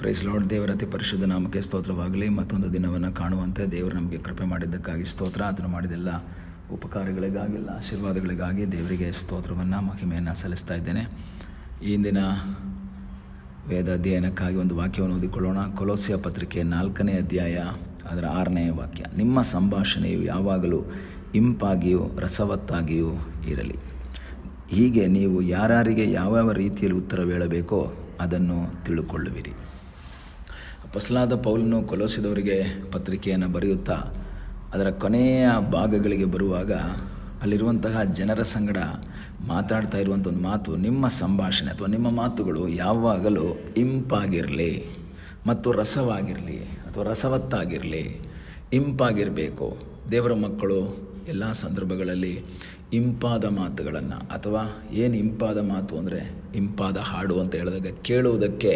Price lord. ದೇವರ ಅತಿ ಪರಿಶುದ್ಧ ನಾಮಕ್ಕೆ ಸ್ತೋತ್ರವಾಗಲಿ. ಮತ್ತೊಂದು ದಿನವನ್ನು ಕಾಣುವಂತೆ ದೇವರು ನಮಗೆ ಕೃಪೆ ಮಾಡಿದ್ದಕ್ಕಾಗಿ ಸ್ತೋತ್ರ. ಅದನ್ನು ಮಾಡಿದೆಲ್ಲ ಉಪಕಾರಗಳಿಗಾಗಿ, ಎಲ್ಲ ಆಶೀರ್ವಾದಗಳಿಗಾಗಿ ದೇವರಿಗೆ ಸ್ತೋತ್ರವನ್ನು, ಮಹಿಮೆಯನ್ನು ಸಲ್ಲಿಸ್ತಾ ಇದ್ದೇನೆ. ಈ ಇಂದಿನ ವೇದ ಅಧ್ಯಯನಕ್ಕಾಗಿ ಒಂದು ವಾಕ್ಯವನ್ನು ಓದಿಕೊಳ್ಳೋಣ. ಕೊಲೋಸ್ಯ ಪತ್ರಿಕೆ 4ನೇ ಅಧ್ಯಾಯ ಅದರ 6ನೇ ವಾಕ್ಯ. ನಿಮ್ಮ ಸಂಭಾಷಣೆಯು ಯಾವಾಗಲೂ ಇಂಪಾಗಿಯೂ ರಸವತ್ತಾಗಿಯೂ ಇರಲಿ. ಹೀಗೆ ನೀವು ಯಾರಿಗೆ ಯಾವ್ಯಾವ ರೀತಿಯಲ್ಲಿ ಉತ್ತರವೇಳಬೇಕೋ ಅದನ್ನು ತಿಳುಕೊಳ್ಳುವಿರಿ. ಅಪೊಸ್ತಲನಾದ ಪೌಲನು ಕೊಲೋಸ್ಯದವರಿಗೆ ಪತ್ರಿಕೆಯನ್ನು ಬರೆಯುತ್ತಾ ಅದರ ಕೊನೆಯ ಭಾಗಗಳಿಗೆ ಬರುವಾಗ ಅಲ್ಲಿರುವಂತಹ ಜನರ ಸಂಗಡ ಮಾತಾಡ್ತಾ ಇರುವಂಥ ಒಂದು ಮಾತು, ನಿಮ್ಮ ಸಂಭಾಷಣೆ ಅಥವಾ ನಿಮ್ಮ ಮಾತುಗಳು ಯಾವಾಗಲೂ ಇಂಪಾಗಿರಲಿ ಮತ್ತು ರಸವಾಗಿರಲಿ ಅಥವಾ ರಸವತ್ತಾಗಿರಲಿ, ಇಂಪಾಗಿರಬೇಕು. ದೇವರ ಮಕ್ಕಳು ಎಲ್ಲ ಸಂದರ್ಭಗಳಲ್ಲಿ ಇಂಪಾದ ಮಾತುಗಳನ್ನು, ಅಥವಾ ಏನು ಇಂಪಾದ ಮಾತು ಅಂದರೆ ಇಂಪಾದ ಹಾಡು ಅಂತ ಹೇಳಿದಾಗ ಕೇಳುವುದಕ್ಕೆ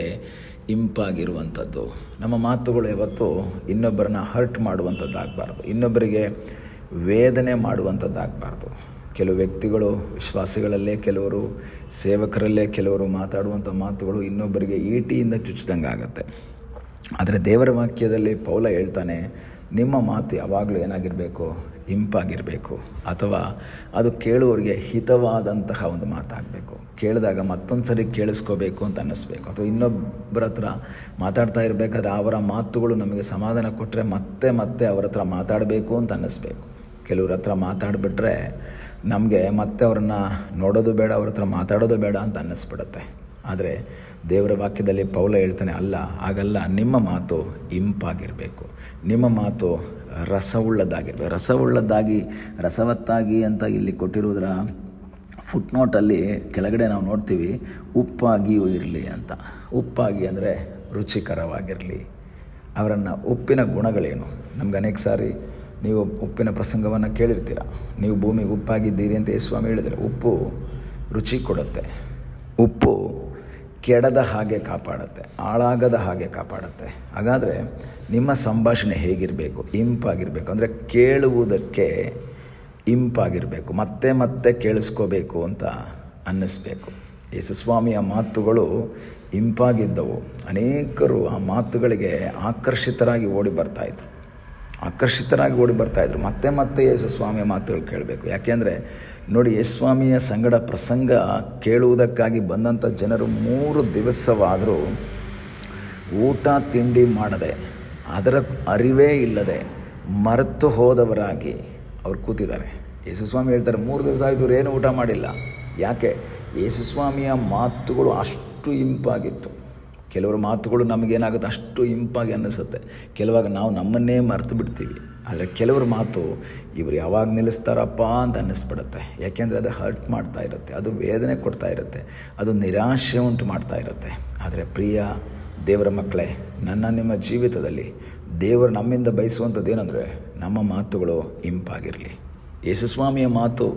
ಇಂಪಾಗಿರುವಂಥದ್ದು. ನಮ್ಮ ಮಾತುಗಳು ಯಾವತ್ತೂ ಇನ್ನೊಬ್ಬರನ್ನ ಹರ್ಟ್ ಮಾಡುವಂಥದ್ದಾಗಬಾರ್ದು, ಇನ್ನೊಬ್ಬರಿಗೆ ವೇದನೆ ಮಾಡುವಂಥದ್ದಾಗಬಾರ್ದು. ಕೆಲವು ವ್ಯಕ್ತಿಗಳು, ವಿಶ್ವಾಸಿಗಳಲ್ಲೇ ಕೆಲವರು, ಸೇವಕರಲ್ಲೇ ಕೆಲವರು ಮಾತಾಡುವಂಥ ಮಾತುಗಳು ಇನ್ನೊಬ್ಬರಿಗೆ ಈಟಿಯಿಂದ ಚುಚ್ಚಿದಂಗೆ ಆಗುತ್ತೆ. ಆದರೆ ದೇವರ ವಾಕ್ಯದಲ್ಲಿ ಪೌಲ ಹೇಳ್ತಾನೆ, ನಿಮ್ಮ ಮಾತು ಯಾವಾಗಲೂ ಏನಾಗಿರಬೇಕು? ಇಂಪಾಗಿರಬೇಕು, ಅಥವಾ ಅದು ಕೇಳುವವರಿಗೆ ಹಿತವಾದಂತಹ ಒಂದು ಮಾತಾಗಬೇಕು. ಕೇಳಿದಾಗ ಮತ್ತೊಂದು ಸರಿ ಕೇಳಿಸ್ಕೋಬೇಕು ಅಂತ ಅನ್ನಿಸ್ಬೇಕು. ಅಥವಾ ಇನ್ನೊಬ್ಬರ ಹತ್ರ ಮಾತಾಡ್ತಾ ಇರಬೇಕಾದ್ರೆ ಅವರ ಮಾತುಗಳು ನಮಗೆ ಸಮಾಧಾನ ಕೊಟ್ಟರೆ ಮತ್ತೆ ಮತ್ತೆ ಅವರ ಹತ್ರ ಮಾತಾಡಬೇಕು ಅಂತ ಅನ್ನಿಸ್ಬೇಕು. ಕೆಲವ್ರ ಹತ್ರ ಮಾತಾಡಿಬಿಟ್ರೆ ನಮಗೆ ಮತ್ತೆ ಅವ್ರನ್ನ ನೋಡೋದು ಬೇಡ, ಅವ್ರ ಹತ್ರ ಮಾತಾಡೋದು ಬೇಡ ಅಂತ ಅನ್ನಿಸ್ಬಿಡುತ್ತೆ. ಆದರೆ ದೇವರ ವಾಕ್ಯದಲ್ಲಿ ಪೌಲ ಹೇಳ್ತಾನೆ, ಅಲ್ಲ, ಹಾಗಲ್ಲ, ನಿಮ್ಮ ಮಾತು ಇಂಪಾಗಿರಬೇಕು, ನಿಮ್ಮ ಮಾತು ರಸವುಳ್ಳದ್ದಾಗಿರಬೇಕು. ರಸವುಳ್ಳದ್ದಾಗಿ, ರಸವತ್ತಾಗಿ ಅಂತ ಇಲ್ಲಿ ಕೊಟ್ಟಿರೋದರ ಫುಟ್ನೋಟಲ್ಲಿ ಕೆಳಗಡೆ ನಾವು ನೋಡ್ತೀವಿ, ಉಪ್ಪಾಗಿಯೂ ಇರಲಿ ಅಂತ. ಉಪ್ಪಾಗಿ ಅಂದರೆ ರುಚಿಕರವಾಗಿರಲಿ. ಅವರನ್ನು ಉಪ್ಪಿನ ಗುಣಗಳೇನು? ನಮ್ಗೆ ಅನೇಕ ಸಾರಿ ನೀವು ಉಪ್ಪಿನ ಪ್ರಸಂಗವನ್ನು ಕೇಳಿರ್ತೀರ. ನೀವು ಭೂಮಿಗೆ ಉಪ್ಪಾಗಿದ್ದೀರಿ ಅಂತ ಯೇಸುಸ್ವಾಮಿ ಹೇಳಿದರೆ, ಉಪ್ಪು ರುಚಿ ಕೊಡುತ್ತೆ, ಉಪ್ಪು ಕೆಡದ ಹಾಗೆ ಕಾಪಾಡುತ್ತೆ, ಹಾಳಾಗದ ಹಾಗೆ ಕಾಪಾಡುತ್ತೆ. ಹಾಗಾದರೆ ನಿಮ್ಮ ಸಂಭಾಷಣೆ ಹೇಗಿರಬೇಕು? ಇಂಪಾಗಿರಬೇಕು. ಅಂದರೆ ಕೇಳುವುದಕ್ಕೆ ಇಂಪಾಗಿರಬೇಕು, ಮತ್ತೆ ಮತ್ತೆ ಕೇಳಿಸ್ಕೋಬೇಕು ಅಂತ ಅನ್ನಿಸ್ಬೇಕು. ಯೇಸುಸ್ವಾಮಿಯ ಮಾತುಗಳು ಇಂಪಾಗಿದ್ದವು. ಅನೇಕರು ಆ ಮಾತುಗಳಿಗೆ ಆಕರ್ಷಿತರಾಗಿ ಓಡಿ ಬರ್ತಾಯಿದ್ರು. ಮತ್ತೆ ಮತ್ತೆ ಯೇಸುಸ್ವಾಮಿಯ ಮಾತುಗಳು ಕೇಳಬೇಕು. ಯಾಕೆಂದರೆ ನೋಡಿ, ಯೇಸುಸ್ವಾಮಿಯ ಸಂಗಡ ಪ್ರಸಂಗ ಕೇಳುವುದಕ್ಕಾಗಿ ಬಂದಂಥ ಜನರು 3 ದಿವಸವಾದರೂ ಊಟ ತಿಂಡಿ ಮಾಡದೆ, ಅದರ ಅರಿವೇ ಇಲ್ಲದೆ ಮರೆತು ಹೋದವರಾಗಿ ಅವ್ರು ಕೂತಿದ್ದಾರೆ. ಯೇಸುಸ್ವಾಮಿ ಹೇಳ್ತಾರೆ, 3 ದಿವಸ ಆಯಿತು ಏನು ಊಟ ಮಾಡಿಲ್ಲ. ಯಾಕೆ? ಯೇಸುಸ್ವಾಮಿಯ ಮಾತುಗಳು ಅಷ್ಟು ಇಂಪಾಗಿತ್ತು. ಕೆಲವರು ಮಾತುಗಳು ನಮಗೇನಾಗುತ್ತೆ, ಅಷ್ಟು ಇಂಪಾಗಿ ಅನ್ನಿಸುತ್ತೆ. ಕೆಲವಾಗ ನಾವು ನಮ್ಮನ್ನೇ ಮರೆತು ಬಿಡ್ತೀವಿ. ಆದರೆ ಕೆಲವ್ರ ಮಾತು ಇವರು ಯಾವಾಗ ನಿಲ್ಲಿಸ್ತಾರಪ್ಪ ಅಂತ ಅನ್ನಿಸ್ಬಿಡುತ್ತೆ. ಯಾಕೆಂದರೆ ಅದು ಹರ್ಟ್ ಮಾಡ್ತಾ ಇರುತ್ತೆ, ಅದು ವೇದನೆ ಕೊಡ್ತಾ ಇರುತ್ತೆ, ಅದು ನಿರಾಶೆ ಉಂಟು ಮಾಡ್ತಾ ಇರುತ್ತೆ. ಆದರೆ ಪ್ರಿಯ ದೇವರ ಮಕ್ಕಳೇ, ನಿಮ್ಮ ಜೀವಿತದಲ್ಲಿ ದೇವರು ನಮ್ಮಿಂದ ಬಯಸುವಂಥದ್ದು ಏನಂದರೆ, ನಮ್ಮ ಮಾತುಗಳು ಇಂಪಾಗಿರಲಿ. ಯೇಸುಸ್ವಾಮಿಯ ಮಾತು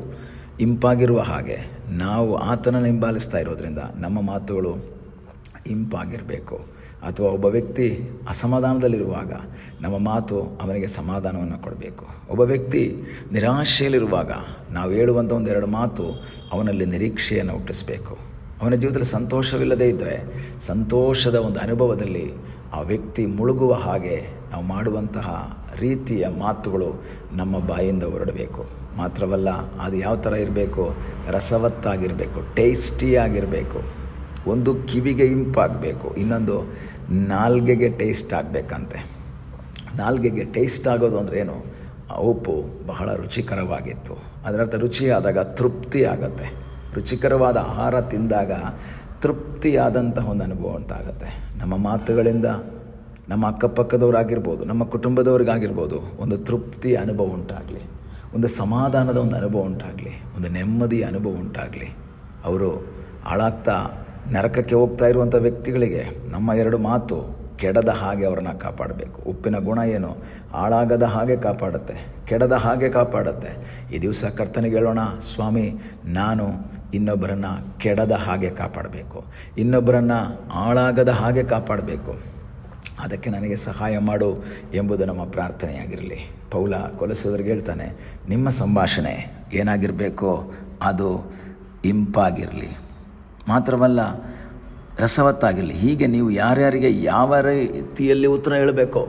ಇಂಪಾಗಿರುವ ಹಾಗೆ ನಾವು ಆತನನ್ನು ಹಿಂಬಾಲಿಸ್ತಾ ಇರೋದ್ರಿಂದ ನಮ್ಮ ಮಾತುಗಳು ಇಂಪಾಗಿರಬೇಕು. ಅಥವಾ ಒಬ್ಬ ವ್ಯಕ್ತಿ ಅಸಮಾಧಾನದಲ್ಲಿರುವಾಗ ನಮ್ಮ ಮಾತು ಅವನಿಗೆ ಸಮಾಧಾನವನ್ನು ಕೊಡಬೇಕು. ಒಬ್ಬ ವ್ಯಕ್ತಿ ನಿರಾಶೆಯಲ್ಲಿರುವಾಗ ನಾವು ಹೇಳುವಂಥ 1-2 ಮಾತು ಅವನಲ್ಲಿ ನಿರೀಕ್ಷೆಯನ್ನು ಹುಟ್ಟಿಸಬೇಕು. ಅವನ ಜೀವಿತದಲ್ಲಿ ಸಂತೋಷವಿಲ್ಲದೇ ಇದ್ದರೆ ಸಂತೋಷದ ಒಂದು ಅನುಭವದಲ್ಲಿ ಆ ವ್ಯಕ್ತಿ ಮುಳುಗುವ ಹಾಗೆ ನಾವು ಮಾಡುವಂತಹ ರೀತಿಯ ಮಾತುಗಳು ನಮ್ಮ ಬಾಯಿಂದ ಹೊರಡಬೇಕು. ಮಾತ್ರವಲ್ಲ, ಅದು ಯಾವ ಥರ ಇರಬೇಕು? ರಸವತ್ತಾಗಿರಬೇಕು, ಟೇಸ್ಟಿಯಾಗಿರಬೇಕು. ಒಂದು ಕಿವಿಗೆ ಇಂಪಾಗಬೇಕು, ಇನ್ನೊಂದು ನಾಲ್ಗೆಗೆ ಟೇಸ್ಟ್ ಆಗಬೇಕಂತೆ. ನಾಲ್ಗೆಗೆ ಟೇಸ್ಟ್ ಆಗೋದು ಅಂದರೆ ಏನು? ಉಪ್ಪು ಬಹಳ ರುಚಿಕರವಾಗಿತ್ತು, ಅದರರ್ಥ ರುಚಿಯಾದಾಗ ತೃಪ್ತಿ ಆಗತ್ತೆ. ರುಚಿಕರವಾದ ಆಹಾರ ತಿಂದಾಗ ತೃಪ್ತಿಯಾದಂತಹ ಒಂದು ಅನುಭವ ಉಂಟಾಗುತ್ತೆ. ನಮ್ಮ ಮಾತುಗಳಿಂದ ನಮ್ಮ ಅಕ್ಕಪಕ್ಕದವರಾಗಿರ್ಬೋದು, ನಮ್ಮ ಕುಟುಂಬದವ್ರಿಗಾಗಿರ್ಬೋದು, ಒಂದು ತೃಪ್ತಿಯ ಅನುಭವ ಉಂಟಾಗಲಿ, ಒಂದು ಸಮಾಧಾನದ ಒಂದು ಅನುಭವ ಉಂಟಾಗಲಿ, ಒಂದು ನೆಮ್ಮದಿಯ ಅನುಭವ ಉಂಟಾಗಲಿ. ಅವರು ಹಾಳಾಗ್ತಾ ನರಕಕ್ಕೆ ಹೋಗ್ತಾ ಇರುವಂಥ ವ್ಯಕ್ತಿಗಳಿಗೆ ನಮ್ಮ 2 ಮಾತು ಕೆಡದ ಹಾಗೆ ಅವರನ್ನು ಕಾಪಾಡಬೇಕು. ಉಪ್ಪಿನ ಗುಣ ಏನು? ಹಾಳಾಗದ ಹಾಗೆ ಕಾಪಾಡುತ್ತೆ, ಕೆಡದ ಹಾಗೆ ಕಾಪಾಡುತ್ತೆ. ಈ ದಿವಸ ಕರ್ತನಿಗೆ ಹೇಳೋಣ, ಸ್ವಾಮಿ, ನಾನು ಇನ್ನೊಬ್ಬರನ್ನು ಕೆಡದ ಹಾಗೆ ಕಾಪಾಡಬೇಕು, ಇನ್ನೊಬ್ಬರನ್ನು ಹಾಳಾಗದ ಹಾಗೆ ಕಾಪಾಡಬೇಕು. ಅದಕ್ಕೆ ನನಗೆ ಸಹಾಯ ಮಾಡು ಎಂಬುದು ನಮ್ಮ ಪ್ರಾರ್ಥನೆಯಾಗಿರಲಿ. ಪೌಲ ಕೊಲೊಸ್ಯದವರಿಗೆ ಹೇಳ್ತಾನೆ, ನಿಮ್ಮ ಸಂಭಾಷಣೆ ಏನಾಗಿರಬೇಕೋ ಅದು ಇಂಪಾಗಿರಲಿ. ಮಾತ್ರವಲ್ಲ, ರಸವತ್ತಾಗಿರಲಿ. ಹೀಗೆ ನೀವು ಯಾರ್ಯಾರಿಗೆ ಯಾವ ರೀತಿಯಲ್ಲಿ ಉತ್ತರ ಹೇಳಬೇಕೋ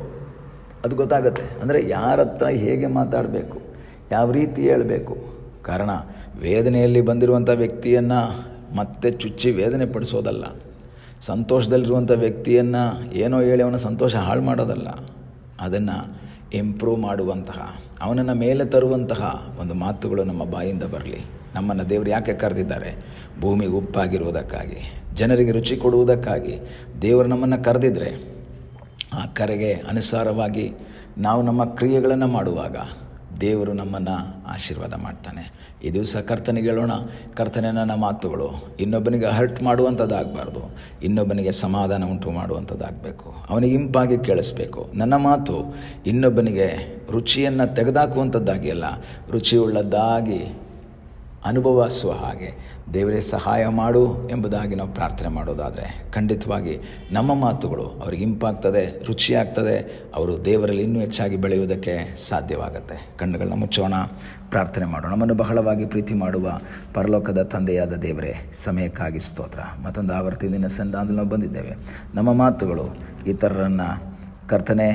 ಅದು ಗೊತ್ತಾಗುತ್ತೆ. ಅಂದರೆ ಯಾರ ಹತ್ರ ಹೇಗೆ ಮಾತಾಡಬೇಕು, ಯಾವ ರೀತಿ ಹೇಳಬೇಕು. ಕಾರಣ ವೇದನೆಯಲ್ಲಿ ಬಂದಿರುವಂಥ ವ್ಯಕ್ತಿಯನ್ನು ಮತ್ತೆ ಚುಚ್ಚಿ ವೇದನೆ ಪಡಿಸೋದಲ್ಲ, ಸಂತೋಷದಲ್ಲಿರುವಂಥ ವ್ಯಕ್ತಿಯನ್ನು ಏನೋ ಹೇಳಿ ಅವನ ಸಂತೋಷ ಹಾಳು ಮಾಡೋದಲ್ಲ, ಅದನ್ನು ಇಂಪ್ರೂವ್ ಮಾಡುವಂತಹ, ಅವನನ್ನು ಮೇಲೆ ತರುವಂತಹ ಒಂದು ಮಾತುಗಳು ನಮ್ಮ ಬಾಯಿಂದ ಬರಲಿ. ನಮ್ಮನ್ನು ದೇವರು ಯಾಕೆ ಕರೆದಿದ್ದಾರೆ? ಭೂಮಿಗೆ ಉಪ್ಪಾಗಿರುವುದಕ್ಕಾಗಿ, ಜನರಿಗೆ ರುಚಿ ಕೊಡುವುದಕ್ಕಾಗಿ ದೇವರು ನಮ್ಮನ್ನು ಕರೆದಿದ್ದರೆ ಆ ಕರೆಗೆ ಅನುಸಾರವಾಗಿ ನಾವು ನಮ್ಮ ಕ್ರಿಯೆಗಳನ್ನು ಮಾಡುವಾಗ ದೇವರು ನಮ್ಮನ್ನು ಆಶೀರ್ವಾದ ಮಾಡ್ತಾನೆ. ಈ ದಿವಸ ಕರ್ತನಿಗೆ ಹೇಳೋಣ, ಕರ್ತನೆ, ನನ್ನ ಮಾತುಗಳು ಇನ್ನೊಬ್ಬನಿಗೆ ಹರ್ಟ್ ಮಾಡುವಂಥದ್ದಾಗಬಾರ್ದು, ಇನ್ನೊಬ್ಬನಿಗೆ ಸಮಾಧಾನ ಉಂಟು ಮಾಡುವಂಥದ್ದಾಗಬೇಕು, ಅವನಿಗೆ ಇಂಪಾಗಿ ಕೇಳಿಸ್ಬೇಕು. ನನ್ನ ಮಾತು ಇನ್ನೊಬ್ಬನಿಗೆ ರುಚಿಯನ್ನು ತೆಗೆದಾಕುವಂಥದ್ದಾಗಿ ಅಲ್ಲ, ರುಚಿಯುಳ್ಳದ್ದಾಗಿ ಅನುಭವಿಸುವ ಹಾಗೆ ದೇವರೇ ಸಹಾಯ ಮಾಡು ಎಂಬುದಾಗಿ ನಾವು ಪ್ರಾರ್ಥನೆ ಮಾಡೋದಾದರೆ ಖಂಡಿತವಾಗಿ ನಮ್ಮ ಮಾತುಗಳು ಅವ್ರಿಗೆ ಇಂಪಾಗ್ತದೆ, ರುಚಿಯಾಗ್ತದೆ, ಅವರು ದೇವರಲ್ಲಿ ಇನ್ನೂ ಹೆಚ್ಚಾಗಿ ಬೆಳೆಯುವುದಕ್ಕೆ ಸಾಧ್ಯವಾಗುತ್ತೆ. ಕಣ್ಣುಗಳನ್ನ ಮುಚ್ಚೋಣ, ಪ್ರಾರ್ಥನೆ ಮಾಡೋಣ. ನಮ್ಮನ್ನು ಬಹಳವಾಗಿ ಪ್ರೀತಿ ಮಾಡುವ ಪರಲೋಕದ ತಂದೆಯಾದ ದೇವರೇ, ಸಮಯಕ್ಕಾಗಿ ಸ್ತೋತ್ರ. ಮತ್ತೊಂದು ಆವರ್ತಿ ದಿನ ಸಂಧಾನದಲ್ಲಿ ನಾವು ಬಂದಿದ್ದೇವೆ. ನಮ್ಮ ಮಾತುಗಳು ಇತರರನ್ನು ಕರ್ತನೆ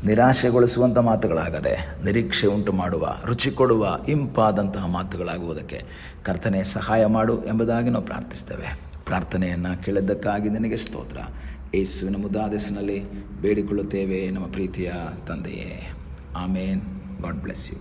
ನಿರಾಶೆಗೊಳಿಸುವಂಥ ಮಾತುಗಳಾಗದೆ ನಿರೀಕ್ಷೆ ಉಂಟು ಮಾಡುವ, ರುಚಿ ಕೊಡುವ, ಇಂಪಾದಂತಹ ಮಾತುಗಳಾಗುವುದಕ್ಕೆ ಕರ್ತನೆ ಸಹಾಯ ಮಾಡು ಎಂಬುದಾಗಿ ನಾವು ಪ್ರಾರ್ಥಿಸ್ತೇವೆ. ಪ್ರಾರ್ಥನೆಯನ್ನು ಕೇಳಿದ್ದಕ್ಕಾಗಿ ನಿನಗೆ ಸ್ತೋತ್ರ. ಯೇಸುವಿನ ಮುದ್ದಾದ ಹೆಸರಿನಲ್ಲಿ ಬೇಡಿಕೊಳ್ಳುತ್ತೇವೆ ನಮ್ಮ ಪ್ರೀತಿಯ ತಂದೆಯೇ. ಆಮೇನ್. God bless you.